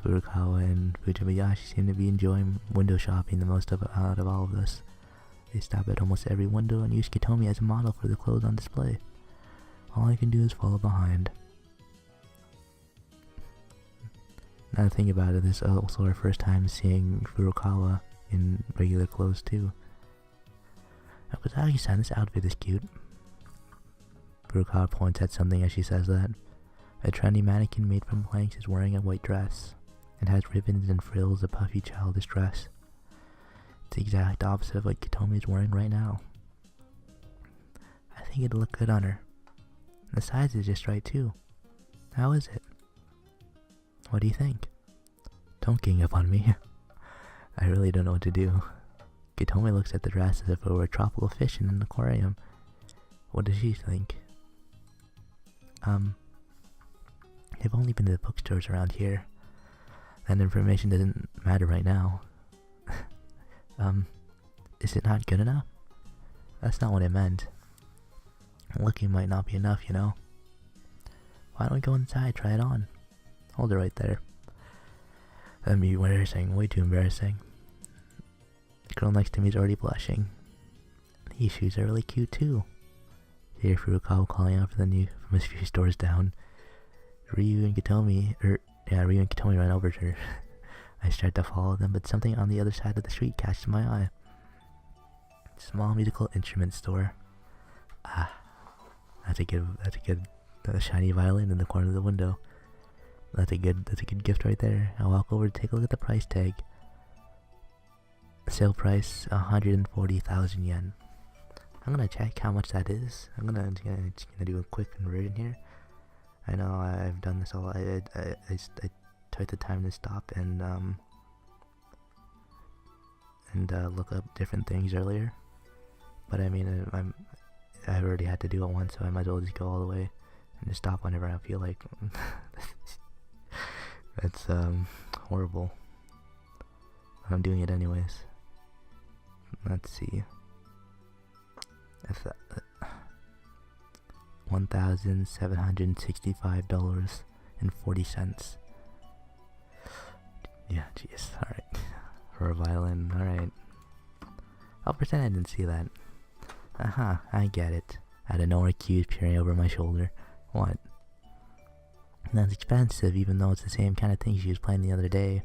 Furukawa and Fujimiyashi seem to be enjoying window shopping the most out of all of us. They stop at almost every window and use Kitomi as a model for the clothes on display. All I can do is follow behind. Now to think about it, this is also our first time seeing Furukawa in regular clothes too. Okazaki-san, this outfit is cute. Furukawa points at something as she says that. A trendy mannequin made from planks is wearing a white dress. It has ribbons and frills, a puffy childish dress. It's the exact opposite of what Kitomi is wearing right now. I think it'd look good on her. The size is just right too. How is it? What do you think? Don't gang up on me. I really don't know what to do. Kitomi looks at the dress as if it were a tropical fish in an aquarium. What does she think? They've only been to the bookstores around here. That information doesn't matter right now. Is it not good enough? That's not what I meant. Looking might not be enough, you know? Why don't we go inside, try it on? Hold it right there. That'd be embarrassing, way too embarrassing. The girl next to me is already blushing. These shoes are really cute too. Here Furukawa calling out from a few stores down. Ryu and Kitomi ran over to her. I start to follow them, but something on the other side of the street catches my eye. Small musical instrument store. Ah, that's a good shiny violin in the corner of the window. That's a good gift right there. I'll walk over to take a look at the price tag. Sale price 140,000 yen. I'm gonna check how much that is. I'm gonna do a quick conversion here. I know I've done this all. I took the time to stop and look up different things earlier. But I mean, I've already had to do it once, so I might as well just go all the way and just stop whenever I feel like. That's horrible. I'm doing it anyways. Let's see. $1,765.40. Yeah, jeez. Alright. For a violin, alright. I'll pretend I didn't see that. Aha, I get it. Out of nowhere, cues peering over my shoulder. What? That's expensive, even though it's the same kind of thing she was playing the other day.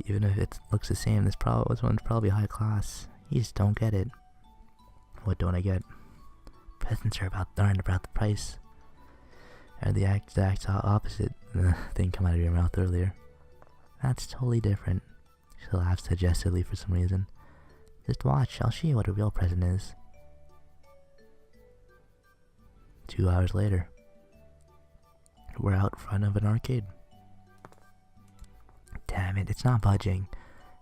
Even if it looks the same, this one's probably high class. You just don't get it. What don't I get? Presents aren't about the price. And the exact opposite thing come out of your mouth earlier. That's totally different. She laughs suggestively for some reason. Just watch, I'll show you what a real present is. 2 hours later. We're out front of an arcade. Damn it, it's not budging.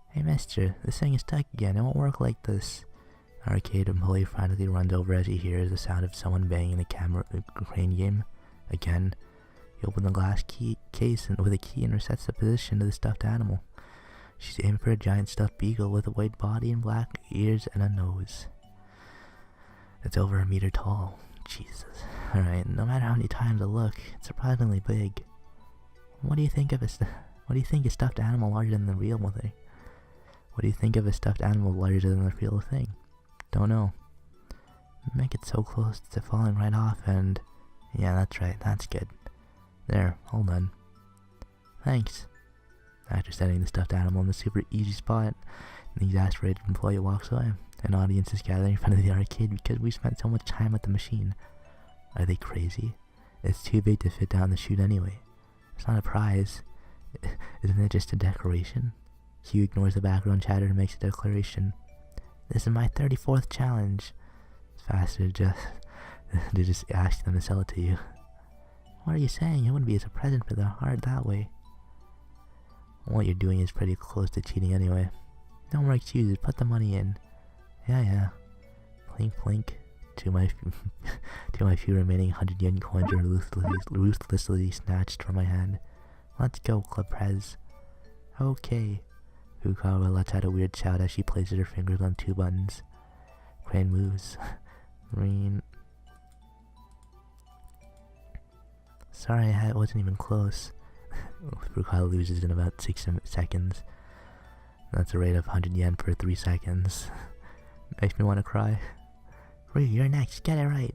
Hey mister, this thing is stuck again, it won't work like this. The arcade employee frantically runs over as he hears the sound of someone banging the crane game. Again, he opens the glass case with a key and resets the position of the stuffed animal. She's aiming for a giant stuffed beagle with a white body and black ears and a nose. It's over a meter tall. Jesus. Alright, no matter how many times I look, it's surprisingly big. What do you think of a stuffed animal larger than the real thing? What do you think of a stuffed animal larger than the real thing? Don't know. Make it so close to falling right off and... Yeah, that's right, that's good. There, all done. Thanks. After setting the stuffed animal in the super easy spot, the exasperated employee walks away. An audience is gathering in front of the arcade because we spent so much time at the machine. Are they crazy? It's too big to fit down the chute anyway. It's not a prize. Isn't it just a decoration? Hugh ignores the background chatter and makes a declaration. This is my 34th challenge. It's faster to just ask them to sell it to you. What are you saying? It wouldn't be as a present for the heart that way. What you're doing is pretty close to cheating anyway. No more excuses, put the money in. Yeah. Plink plink. To my few remaining 100 yen coins are ruthlessly snatched from my hand. Let's go, Club Prez. Okay. Furukawa lets out a weird shout as she places her fingers on 2 buttons. Crane moves. Green. Sorry, I wasn't even close. Furukawa loses in about 6 seconds. That's a rate of 100 yen per 3 seconds. Makes me want to cry. Ryu, you're next. Get it right.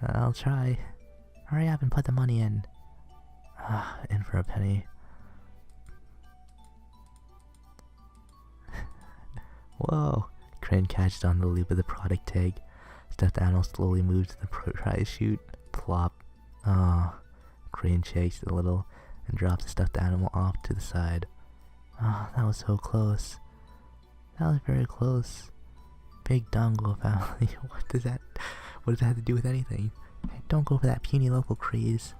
I'll try. Hurry up and put the money in. In for a penny. Whoa! Crane catches on the loop of the product tag. Stuffed animal slowly moves to the prize chute. Plop. Crane shakes a little and drops the stuffed animal off to the side. That was so close. That was very close. Big Dongo family. What does that have to do with anything? Hey, don't go for that puny local craze.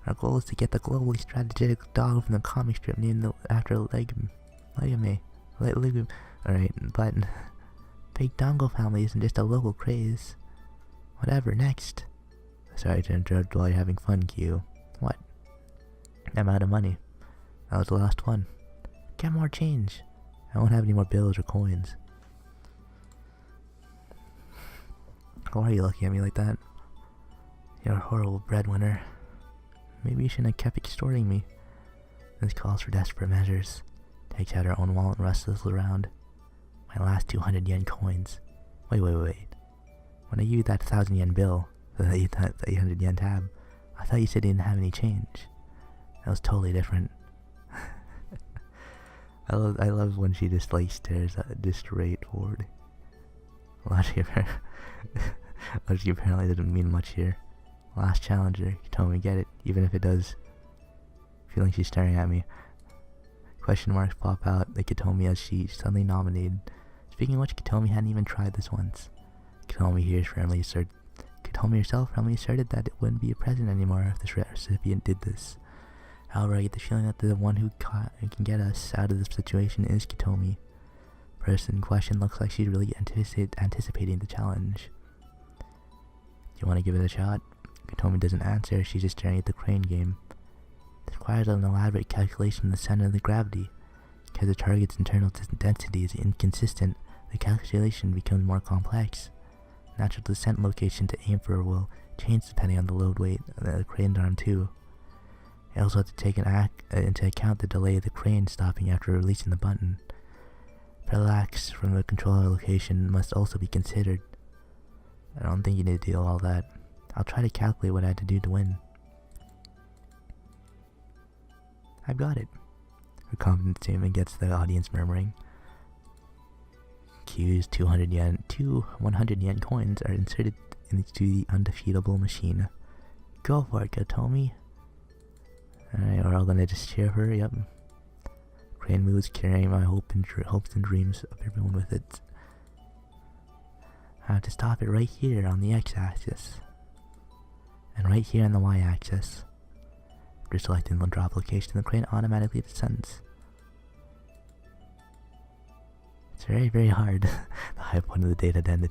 Our goal is to get the globally strategic dog from the comic strip named after Legame. Alright, but Big Dongo family isn't just a local craze. Whatever, next. Sorry to interrupt while you're having fun, Q. What? I'm out of money. That was the last one. Get more change. I won't have any more bills or coins. Why are you looking at me like that? You're a horrible breadwinner. Maybe you shouldn't have kept extorting me. This calls for desperate measures. Takes out her own wallet and rustles around. My last 200 yen coins. Wait. When I used that 1,000 yen bill, the 800 yen tab, I thought you said you didn't have any change. That was totally different. I love when she just like stares just straight forward. Logic apparently didn't mean much here. Last challenger, you told me get it, even if it does. Feeling she's staring at me. Question marks pop out the Kitomi as she suddenly nominated. Speaking of which, Kitomi hadn't even tried this once. Kitomi herself firmly asserted that it wouldn't be a present anymore if the recipient did this. However, I get the feeling that the one who can get us out of this situation is Kitomi. Person in question looks like she's really anticipating the challenge. Do you want to give it a shot? Kitomi doesn't answer, she's just staring at the crane game. This requires an elaborate calculation of the center of the gravity. Because the target's internal density is inconsistent, the calculation becomes more complex. Natural descent location to aim for will change depending on the load weight of the crane arm too. You also have to take into account the delay of the crane stopping after releasing the button. Parallax from the controller location must also be considered. I don't think you need to do all that. I'll try to calculate what I had to do to win. I've got it. Her confident statement gets the audience murmuring. Q's 100 yen coins are inserted into the undefeatable machine. Go for it, Kitomi. Alright, we're all gonna just cheer for her, yep. Crane moves carrying my hopes and dreams of everyone with it. I have to stop it right here on the x-axis. And right here on the y-axis. After selecting the drop location, the crane automatically descends. It's very, very hard. The high point of the data ended.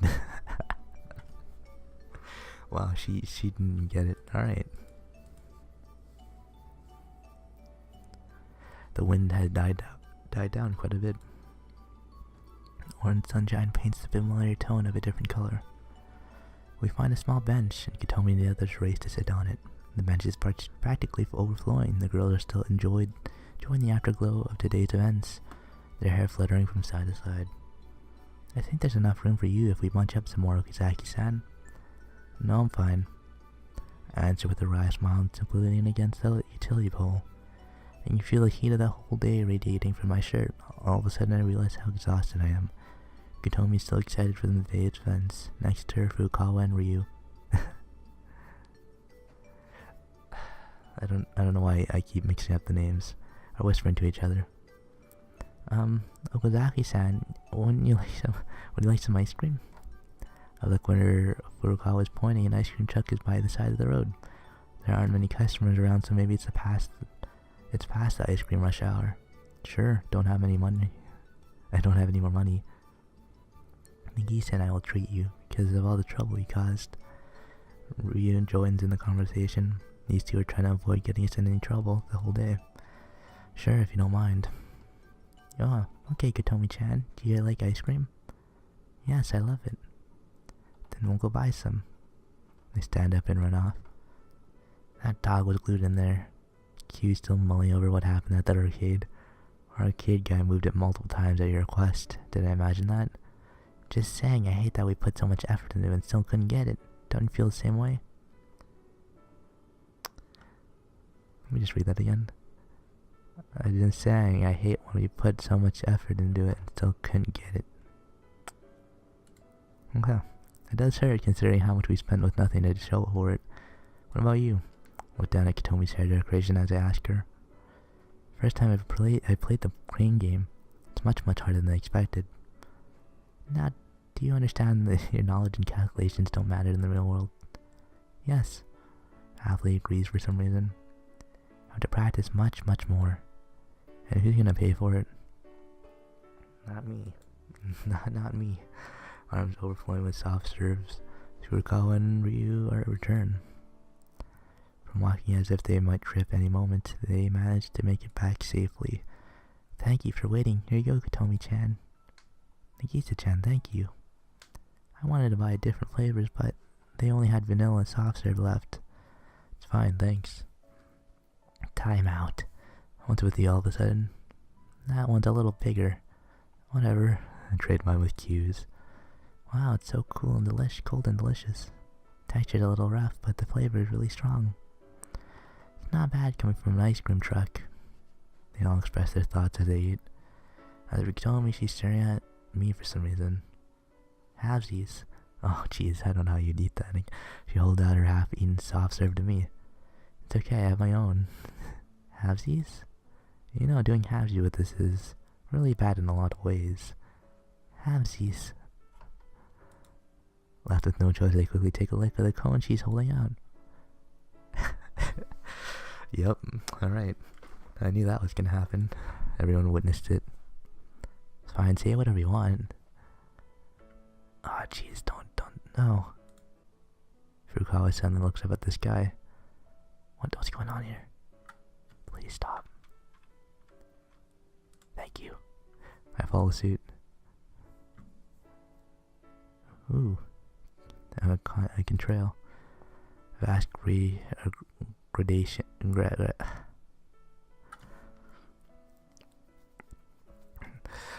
Wow, she didn't get it. Alright. The wind had died down quite a bit. Orange sunshine paints the familiar tone of a different color. We find a small bench, and Kitomi and the others race to sit on it. The bench is practically overflowing. The girls are still enjoying the afterglow of today's events, their hair fluttering from side to side. I think there's enough room for you if we bunch up some more, Okazaki-san. No, I'm fine. I answer with a wry smile and simply lean against the utility pole. And you feel the heat of the whole day radiating from my shirt. All of a sudden I realize how exhausted I am. Kitomi is still excited for the day's events. Next to her, Furukawa and Ryu. I don't know why I keep mixing up the names. Or whispering to each other. Okazaki-san, wouldn't you like some ice cream? I look where Furukawa is pointing. An ice cream truck is by the side of the road. There aren't many customers around, so maybe it's past the ice cream rush hour. Sure, don't have any money. I don't have any more money. Nagisa and I will treat you because of all the trouble you caused. Ryu joins in the conversation. These two are trying to avoid getting us in any trouble the whole day. Sure, if you don't mind. Oh, okay, Kitomi-chan. Do you like ice cream? Yes, I love it. Then we'll go buy some. They stand up and run off. That dog was glued in there. Q's still mulling over what happened at that arcade. Our arcade guy moved it multiple times at your request. Did I imagine that? Just saying, I hate that we put so much effort into it and still couldn't get it. Don't you feel the same way? Let me just read that again. I was just saying, I hate when we put so much effort into it and still couldn't get it. Okay. It does hurt considering how much we spent with nothing to show for it. What about you? Looked down at Katomi's hair decoration as I asked her. First time I played the crane game. It's much harder than I expected. Now, do you understand that your knowledge and calculations don't matter in the real world? Yes. Athlete agrees for some reason. I have to practice much more. And who's gonna pay for it? Not me. not me. Arms overflowing with soft serves. Furukawa and Ryu are at return. From walking as if they might trip any moment, they managed to make it back safely. Thank you for waiting. Here you go, Katomi-chan. Nagisa-chan, thank you. I wanted to buy different flavors, but they only had vanilla soft serve left. It's fine, thanks. Time out. What's with you all of a sudden? That one's a little bigger. Whatever. I trade mine with Q's. Wow, it's so cool and cold and delicious. Texture's a little rough, but the flavor is really strong. It's not bad coming from an ice cream truck. They all express their thoughts as they eat. As for Katomi, she's staring at me for some reason. Halvesies. Oh jeez, I don't know how you'd eat that. She holds out her half-eaten soft serve to me. It's okay, I have my own. Halvesies? You know, doing halvesies with this is really bad in a lot of ways. Halvesies. Left with no choice, they quickly take a lick of the cone she's holding out. Yep, alright. I knew that was gonna happen. Everyone witnessed it. It's fine, say whatever you want. Ah, jeez, don't, no. Furukawa suddenly looks up at the sky. What's going on here? Please stop. Thank you. I follow suit. Ooh. I can trail. Vast gradation.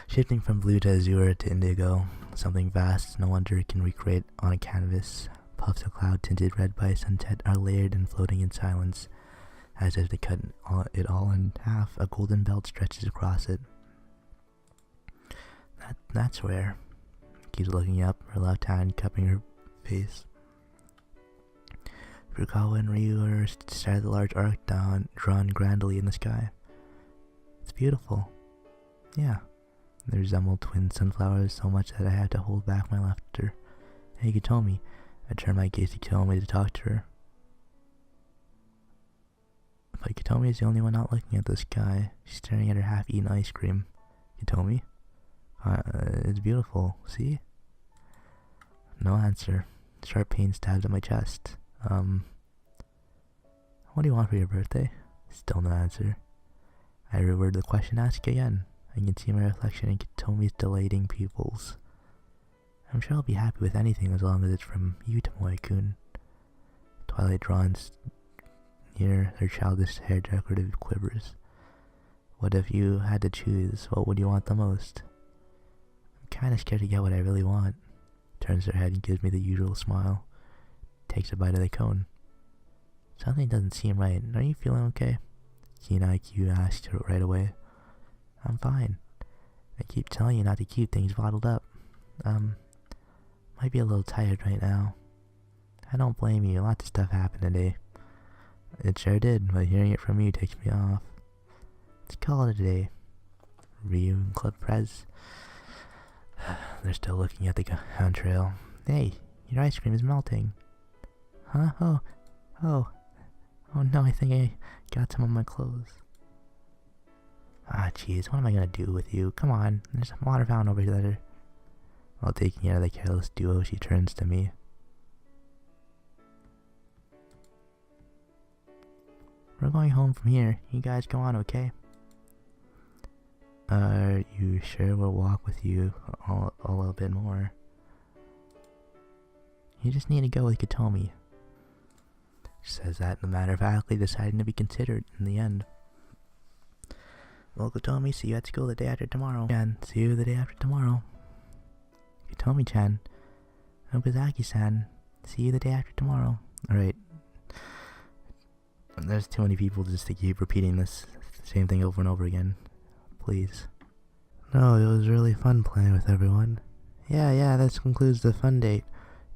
Shifting from blue to azure to indigo, something vast no wonder it can recreate on a canvas. Puffs of cloud tinted red by sunset are layered and floating in silence. As if they cut it all in half, a golden belt stretches across it. That's rare. Keeps looking up, her left hand cupping her face. Furukawa and Ryu are stare at the large arc drawn grandly in the sky. It's beautiful. Yeah. They resemble twin sunflowers so much that I had to hold back my laughter. Hey, Katomi. I turned my gaze to Katomi to talk to her. But Katomi is the only one not looking at the sky. She's staring at her half-eaten ice cream. Katomi? It's beautiful. See? No answer. Sharp pain stabs at my chest. What do you want for your birthday? Still no answer. I reword the question asked again. I can see my reflection in Katomi's dilating pupils. I'm sure I'll be happy with anything as long as it's from you, Tomoe-kun. Twilight draws near, her childish hair decorative quivers. What if you had to choose? What would you want the most? I'm kinda scared to get what I really want. Turns her head and gives me the usual smile. Takes a bite of the cone. Something doesn't seem right. Are you feeling okay? Keen IQ asked her right away. I'm fine. I keep telling you not to keep things bottled up. Might be a little tired right now. I don't blame you. Lots of stuff happened today. It sure did, but hearing it from you takes me off. Let's call it a day. Ryu and Club Prez. They're still looking at the contrail. Hey, your ice cream is melting. Huh? Oh no, I think I got some on my clothes. Ah, jeez, what am I gonna do with you? Come on, there's a water fountain over there. While taking out of the careless duo, she turns to me. We're going home from here. You guys go on, okay? Are you sure we'll walk with you a little bit more? You just need to go with Katomi. She says that matter of factly, deciding to be considered in the end. Well, Kotomi, see you at school the day after tomorrow. Chan, see you the day after tomorrow. Kotomi-chan. Okazaki-san, see you the day after tomorrow. Alright. There's too many people just to keep repeating this same thing over and over again. Please. No, it was really fun playing with everyone. Yeah, that concludes the fun date.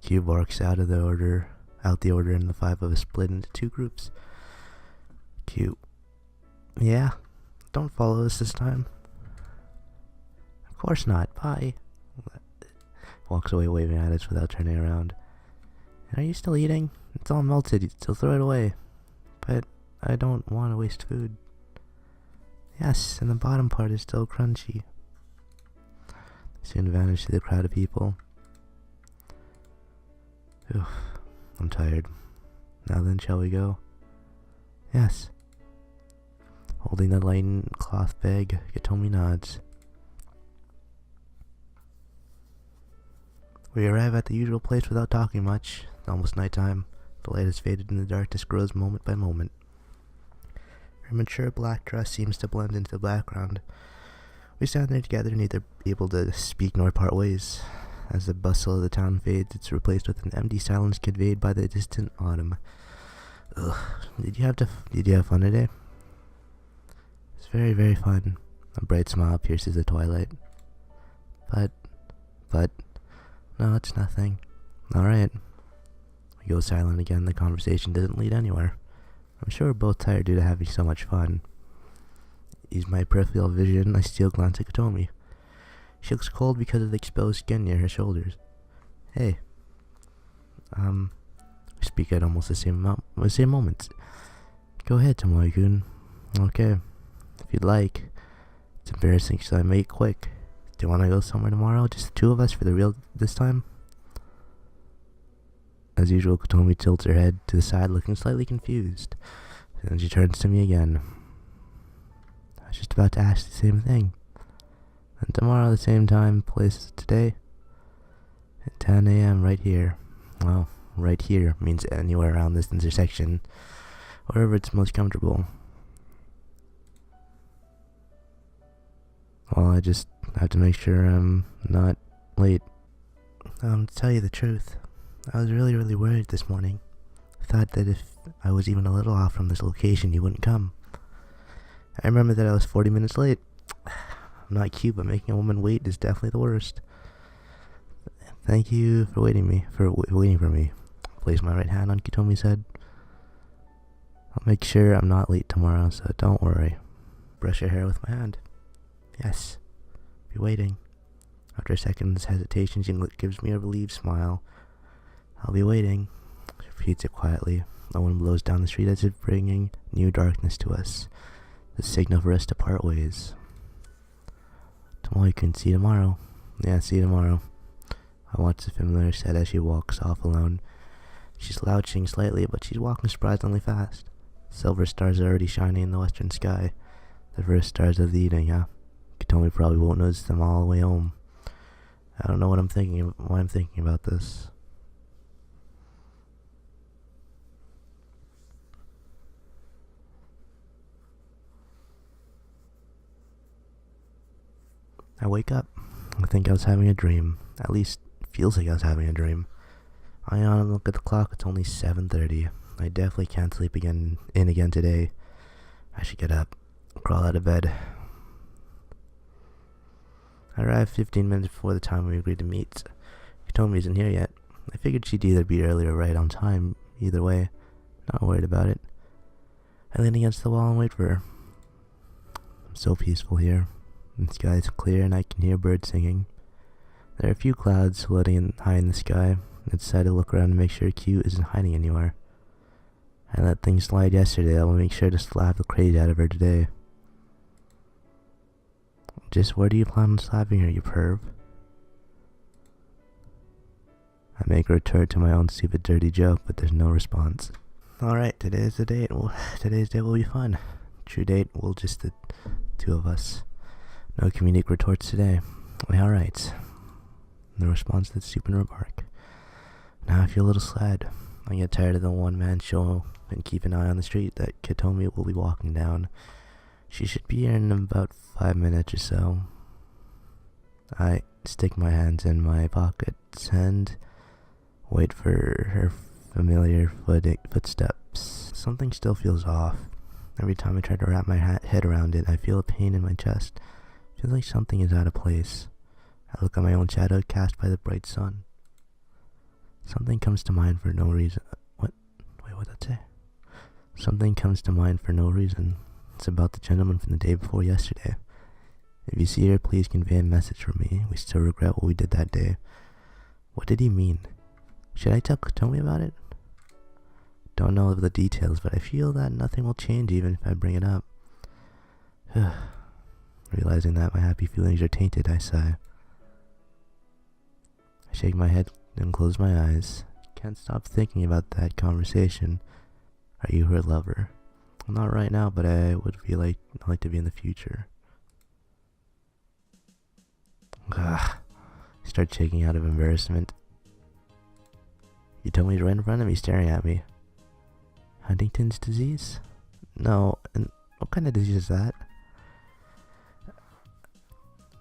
Q barks out the order, and the five of us split into two groups. Q. Yeah? Don't follow us this time. Of course not. Bye. Walks away waving at us without turning around. Are you still eating? It's all melted, so throw it away. But I don't want to waste food. Yes, and the bottom part is still crunchy. Soon vanished through the crowd of people. Oof, I'm tired. Now then, shall we go? Yes. Holding the lightened cloth bag, Kotomi nods. We arrive at the usual place without talking much. It's almost nighttime. The light has faded and the darkness grows moment by moment. Her mature black dress seems to blend into the background. We stand there together, neither able to speak nor part ways. As the bustle of the town fades, it's replaced with an empty silence conveyed by the distant autumn. Ugh. Did you have fun today? It's very, very fun. A bright smile pierces the twilight. But, no, it's nothing. Alright. We go silent again. The conversation doesn't lead anywhere. I'm sure we're both tired due to having so much fun. Use my peripheral vision, I steal glance at Kotomi. She looks cold because of the exposed skin near her shoulders. Hey. We speak at almost the same moments. Go ahead, Tomoe-kun. Okay. If you'd like. It's embarrassing, so I make it quick. Do you want to go somewhere tomorrow? Just the two of us for the real this time? As usual, Kotomi tilts her head to the side, looking slightly confused. Then she turns to me again. I was just about to ask the same thing. And tomorrow, the same time, place as today, at 10 a.m. right here. Well, right here means anywhere around this intersection, wherever it's most comfortable. Well, I just have to make sure I'm not late. To tell you the truth, I was really, really worried this morning. I thought that if I was even a little off from this location, you wouldn't come. I remember that I was 40 minutes late. I'm not cute, but making a woman wait is definitely the worst. Thank you for waiting for me. Place my right hand on Kotomi's head. I'll make sure I'm not late tomorrow, so don't worry. Brush her hair with my hand. Yes. Be waiting. After a second's hesitation, she gives me a relieved smile. I'll be waiting. She repeats it quietly. The wind blows down the street as if bringing new darkness to us. The signal for us to part ways. Tomoe-kun, see you tomorrow. Yeah, see you tomorrow. I watch the familiar set as she walks off alone. She's slouching slightly, but she's walking surprisingly fast. Silver stars are already shining in the western sky. The first stars of the evening, huh? Kotomi probably won't notice them all the way home. I don't know why I'm thinking about this. I wake up. I think I was having a dream. At least, it feels like I was having a dream. I yawn and look at the clock. It's only 7:30. I definitely can't sleep again today. I should get up. Crawl out of bed. I arrived 15 minutes before the time we agreed to meet. Kotomi isn't here yet. I figured she'd either be early or right on time. Either way, not worried about it. I lean against the wall and wait for her. I'm so peaceful here. The sky is clear and I can hear birds singing. There are a few clouds floating high in the sky. I decided to look around to make sure Q isn't hiding anywhere. I let things slide yesterday. I will make sure to slap the crazy out of her today. Just where do you plan on slapping her, you perv? I make a retort to my own stupid dirty joke, but there's no response. Alright, today's the date. Today's date will be fun. True date, will just the two of us. No comedic retorts today. Alright. No response to the stupid remark. Now I feel a little sad. I get tired of the one-man show and keep an eye on the street that Katomi will be walking down. She should be here in about 5 minutes or so. I stick my hands in my pockets and wait for her familiar footsteps. Something still feels off. Every time I try to wrap my head around it, I feel a pain in my chest. It feels like something is out of place. I look at my own shadow cast by the bright sun. Something comes to mind for no reason. What? Wait, what'd that say? Something comes to mind for no reason. It's about the gentleman from the day before yesterday. If you see her, please convey a message from me. We still regret what we did that day. What did he mean? Should I tell me about it? Don't know the details, but I feel that nothing will change even if I bring it up. Realizing that my happy feelings are tainted, I sigh. I shake my head and close my eyes. Can't stop thinking about that conversation. Are you her lover? Not right now, but I would feel like I'd like to be in the future. I start shaking out of embarrassment. You told me he's right in front of me, staring at me. Huntington's disease? No, and what kind of disease is that?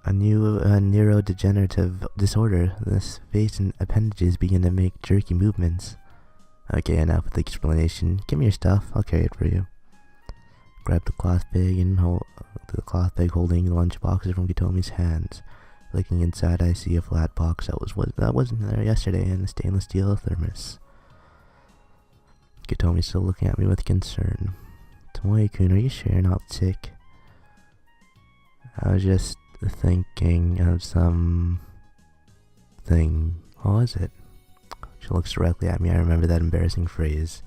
A new neurodegenerative disorder. This face and appendages begin to make jerky movements. Okay, enough with the explanation. Give me your stuff, I'll carry it for you. Grab the cloth bag and holding the lunch boxes from Katomi's hands. Looking inside, I see a flat box that wasn't there yesterday, and a stainless steel thermos. Katomi's still looking at me with concern. Tomoe-kun, are you sure you're not sick? I was just thinking of something. What was it? She looks directly at me. I remember that embarrassing phrase.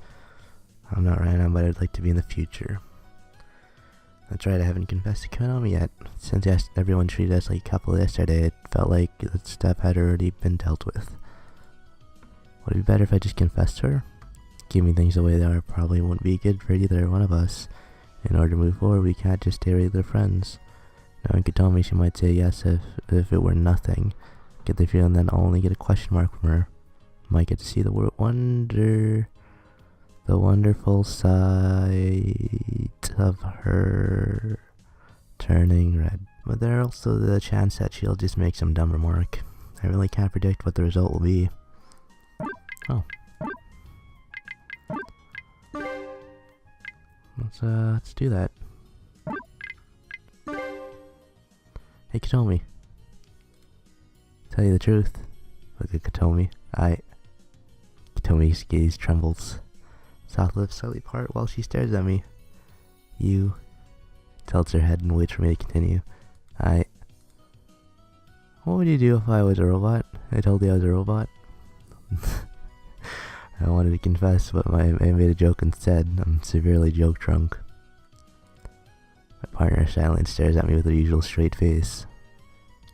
I'm not right now, but I'd like to be in the future. That's right, I haven't confessed to Katomi yet. Since everyone treated us like a couple yesterday, it felt like that step had already been dealt with. Would it be better if I just confessed to her? Giving things the way they are probably won't be good for either one of us. In order to move forward, we can't just stay regular friends. Knowing Katomi, she might say yes if it were nothing. Get the feeling that I'll only get a question mark from her. Might get to see the wonderful sight of her turning red. But there's also the chance that she'll just make some dumb remark. I really can't predict what the result will be. Oh. Let's do that. Hey Katomi. Tell you the truth. Look at Katomi. Katomi's gaze trembles. Soft lips slightly part while she stares at me. You tilts her head and waits for me to continue. What would you do if I was a robot? I told you I was a robot. I wanted to confess, but I made a joke instead. I'm severely joke drunk. My partner silently stares at me with her usual straight face.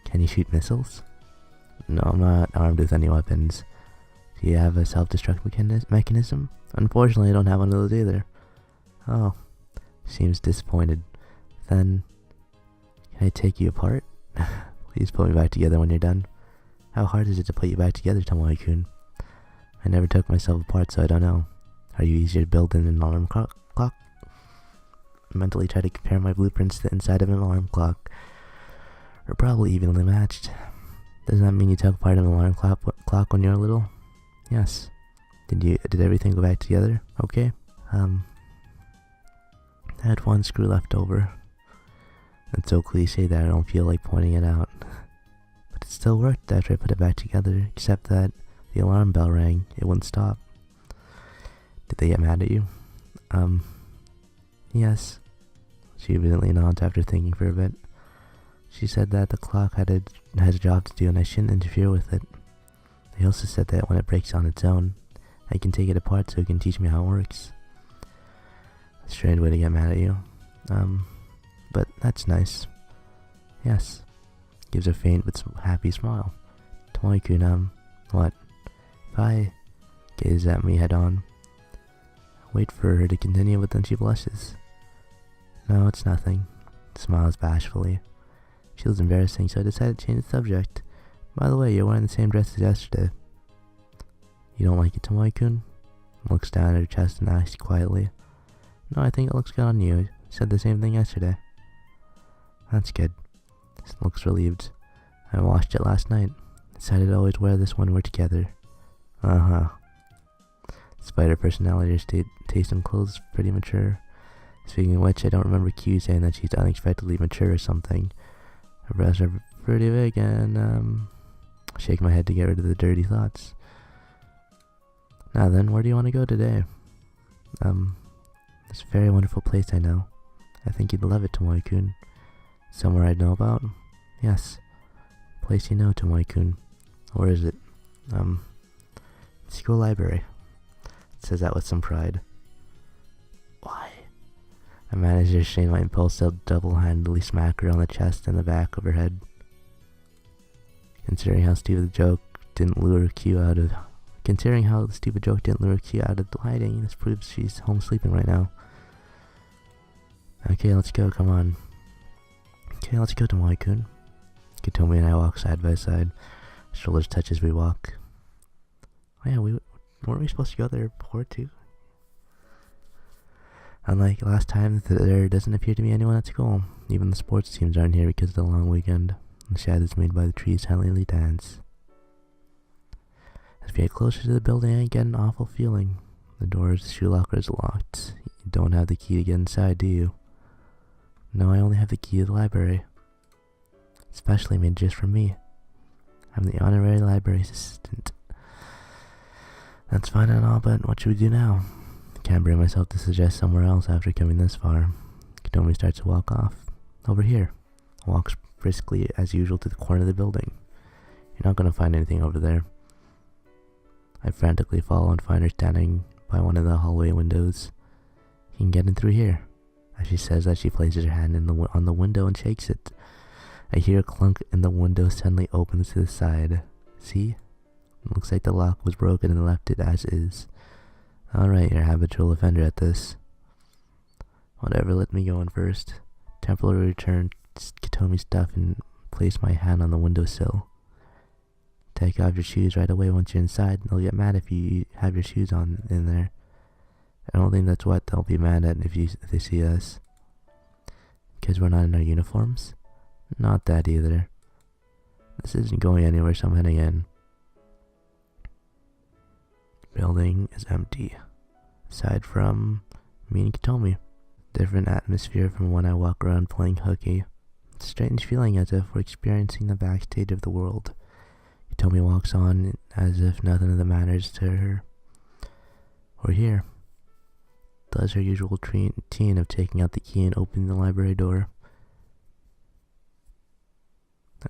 Can you shoot missiles? No, I'm not armed with any weapons. Do you have a self-destruct mechanism? Unfortunately, I don't have one of those either. Oh, seems disappointed. Then, can I take you apart? Please put me back together when you're done. How hard is it to put you back together, Tomoe-kun? I never took myself apart, so I don't know. Are you easier to build than an alarm clock? Mentally try to compare my blueprints to the inside of an alarm clock. We're probably evenly matched. Does that mean you took apart an alarm clock when you were little? Yes. Did everything go back together? Okay. I had one screw left over. It's so cliche that I don't feel like pointing it out. But it still worked after I put it back together, except that the alarm bell rang. It wouldn't stop. Did they get mad at you? Yes. She evidently nods after thinking for a bit. She said that the clock has a job to do and I shouldn't interfere with it. They also said that when it breaks on its own, I can take it apart so it can teach me how it works. A strange way to get mad at you. But that's nice. Yes. Gives a faint but happy smile. Tomoe-kun, what? If I gaze at me head on, wait for her to continue, but then she blushes. No, it's nothing. Smiles bashfully. Feels embarrassing, so I decided to change the subject. By the way, you're wearing the same dress as yesterday. You don't like it, Tomoe-kun? Looks down at her chest and asks quietly, "No, I think it looks good on you. I said the same thing yesterday." "That's good." Looks relieved. "I washed it last night. Decided to always wear this when we're together." Uh-huh. Despite her personality, her taste in clothes is pretty mature. Speaking of which, I don't remember Q saying that she's unexpectedly mature or something. Her breasts are pretty big and, shake my head to get rid of the dirty thoughts. "Now then, where do you want to go today?" This very wonderful place I know. I think you'd love it, Tomoe-kun." "Somewhere I know about?" "Yes. Place you know, Tomoe-kun." "Where is it?" "School library." Says that with some pride. "Why?" I managed to restrain my impulse to double-handedly smack her on the chest and the back of her head. Considering how stupid the joke didn't lure Q out of hiding, this proves she's home sleeping right now. "Okay, let's go, come on." "Okay, let's go, Tomoe-kun." Katomi and I walk side by side. Shoulders touch as we walk. "Oh yeah, weren't we supposed to go there before too?" Unlike last time, there doesn't appear to be anyone at school. Even the sports teams aren't here because of the long weekend. The shadows made by the trees silently dance. As we get closer to the building, I get an awful feeling. The door's shoe locker is locked. You don't have the key to get inside, do you? "No, I only have the key to the library. Specially made just for me. I'm the honorary library assistant." "That's fine and all, but what should we do now?" Can't bring myself to suggest somewhere else after coming this far. Katomi starts to walk off. "Over here." Walks briskly as usual to the corner of the building. "You're not going to find anything over there." I frantically follow and find her standing by one of the hallway windows. "You can get in through here." As she says that, she places her hand on the window and shakes it. I hear a clunk and the window suddenly opens to the side. "See? It looks like the lock was broken and left it as is." "Alright, you're a habitual offender at this." "Whatever, let me go in first." Temporarily return Katomi's stuff and place my hand on the windowsill. "Take off your shoes right away once you're inside. They'll get mad if you have your shoes on in there." "I don't think that's what they'll be mad at if they see us." "Because we're not in our uniforms?" "Not that either. This isn't going anywhere, so I'm heading in." The building is empty. Aside from me and Katomi. Different atmosphere from when I walk around playing hooky. It's a strange feeling as if we're experiencing the backstage of the world. Katomi walks on as if nothing of the matters to her. We're here. Does her usual routine of taking out the key and opening the library door.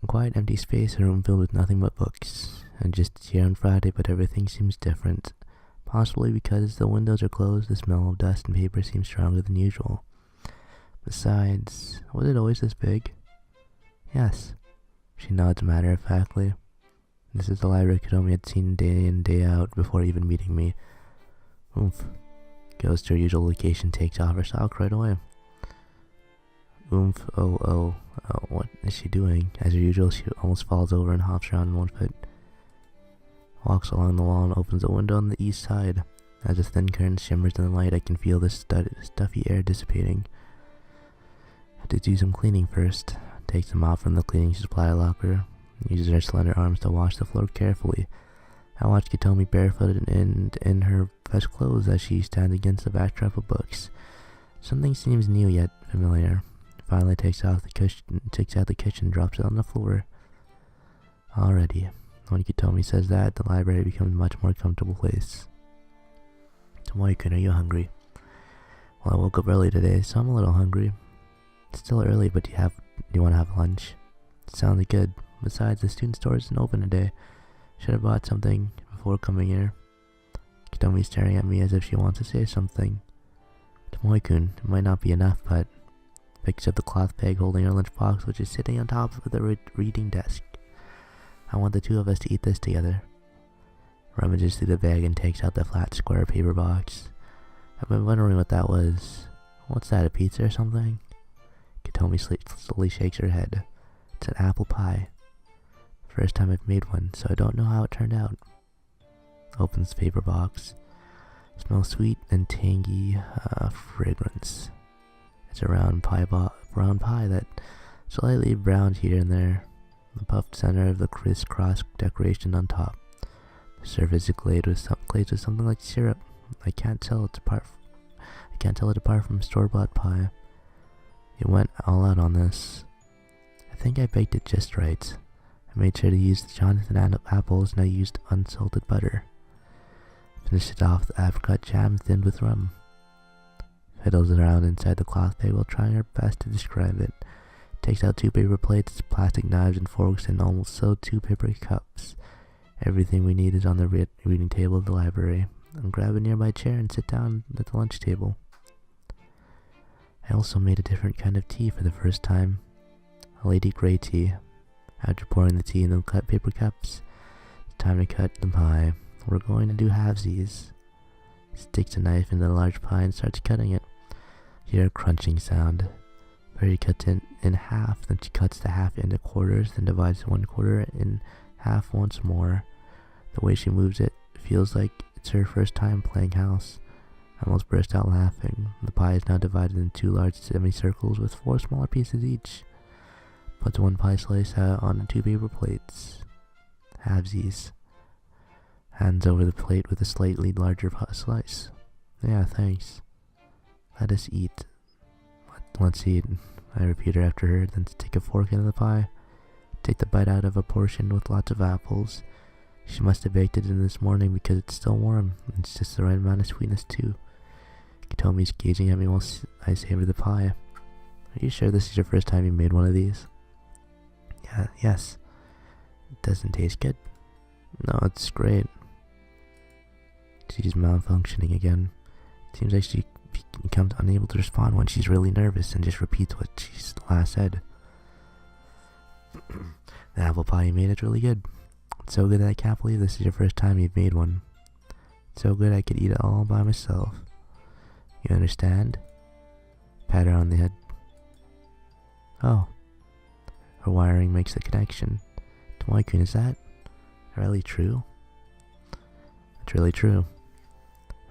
A quiet empty space, a room filled with nothing but books. And just here on Friday, but everything seems different. Possibly because the windows are closed, the smell of dust and paper seems stronger than usual. Besides, was it always this big? Yes. She nods matter-of-factly. This is the library Katomi had seen day in, day out before even meeting me. Oomph. Goes to her usual location, takes off her sock right away. Oomph, oh, what is she doing? As usual, she almost falls over and hops around in one foot. Walks along the wall and opens a window on the east side. As a thin curtain shimmers in the light, I can feel the stuffy air dissipating. I have to do some cleaning first. Takes them out from the cleaning supply locker. Uses her slender arms to wash the floor carefully. I watch Katomi barefooted and in her best clothes as she stands against the backdrop of books. Something seems new yet familiar. Finally takes out the cushion, drops it on the floor. Already. When Katomi says that, the library becomes a much more comfortable place. Tomoe-kun, are you hungry? Well, I woke up early today, so I'm a little hungry. It's still early, but do you want to have lunch? Sounds good. Besides, the student store isn't open today. Should have bought something before coming here. Katomi's staring at me as if she wants to say something. Tomoe-kun, it might not be enough, but picks up the cloth bag holding her lunchbox, which is sitting on top of the reading desk. I want the two of us to eat this together. Rummages through the bag and takes out the flat square paper box. I've been wondering what that was. What's that, a pizza or something? Katomi slowly shakes her head. It's an apple pie. First time I've made one, so I don't know how it turned out. Opens the paper box. Smells sweet and tangy fragrance. It's a round pie that slightly browned here and there. The puffed center of the crisscross decoration on top. The surface is glazed with something like syrup. I can't tell it apart from store-bought pie. It went all out on this. I think I baked it just right. I made sure to use the Jonathan apples, and I used unsalted butter. Finished it off with apricot jam thinned with rum. Fiddles around inside the cloth bag while trying her best to describe it. Takes out 2 paper plates, plastic knives and forks, and almost so 2 paper cups. Everything we need is on the reading table of the library. And grab a nearby chair and sit down at the lunch table. I also made a different kind of tea for the first time. A lady grey tea. After pouring the tea in the paper cups, it's time to cut the pie. We're going to do halvesies. Sticks a knife into the large pie and starts cutting it. Hear a crunching sound. Verity cuts it in half, then she cuts the half into quarters, then divides 1 quarter in half once more. The way she moves it feels like it's her first time playing house. I almost burst out laughing. The pie is now divided in 2 large semicircles with 4 smaller pieces each. Puts 1 pie slice out on 2 paper plates. Halvesies. Hands over the plate with a slightly larger slice. Yeah, thanks. Let us eat. Let's eat. I repeat after her, then stick a fork into the pie. Take the bite out of a portion with lots of apples. She must have baked it in this morning because it's still warm. It's just the right amount of sweetness too. Katomi's gazing at me while I savor the pie. Are you sure this is your first time you made one of these? Yeah, yes. It doesn't taste good? No, it's great. She's malfunctioning again. Seems like she becomes unable to respond when she's really nervous and just repeats what she's last said. The apple pie you made is really good. It's so good that I can't believe this is your first time you've made one. It's so good I could eat it all by myself. You understand? Pat her on the head. Oh. Her wiring makes the connection. Tomoe-kun, is that really true? It's really true.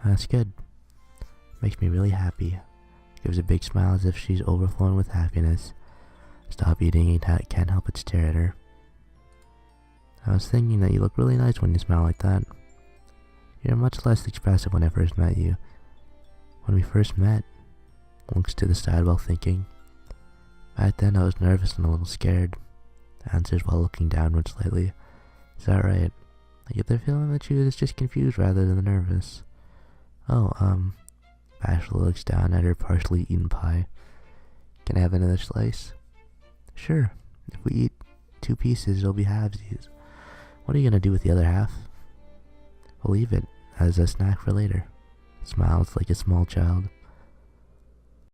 That's good. Makes me really happy. Gives a big smile as if she's overflowing with happiness. Stop eating and can't help but stare at her. I was thinking that you look really nice when you smile like that. You're much less expressive when I first met you. When we first met, looks to the side while thinking. Back then I was nervous and a little scared. Answers while looking downward slightly. Is that right? I get the feeling that she was just confused rather than nervous. Oh, Bashful looks down at her partially eaten pie. Can I have another slice? Sure. If we eat 2 pieces, it'll be halvesies. What are you gonna do with the other half? We'll leave it as a snack for later. Smiles like a small child.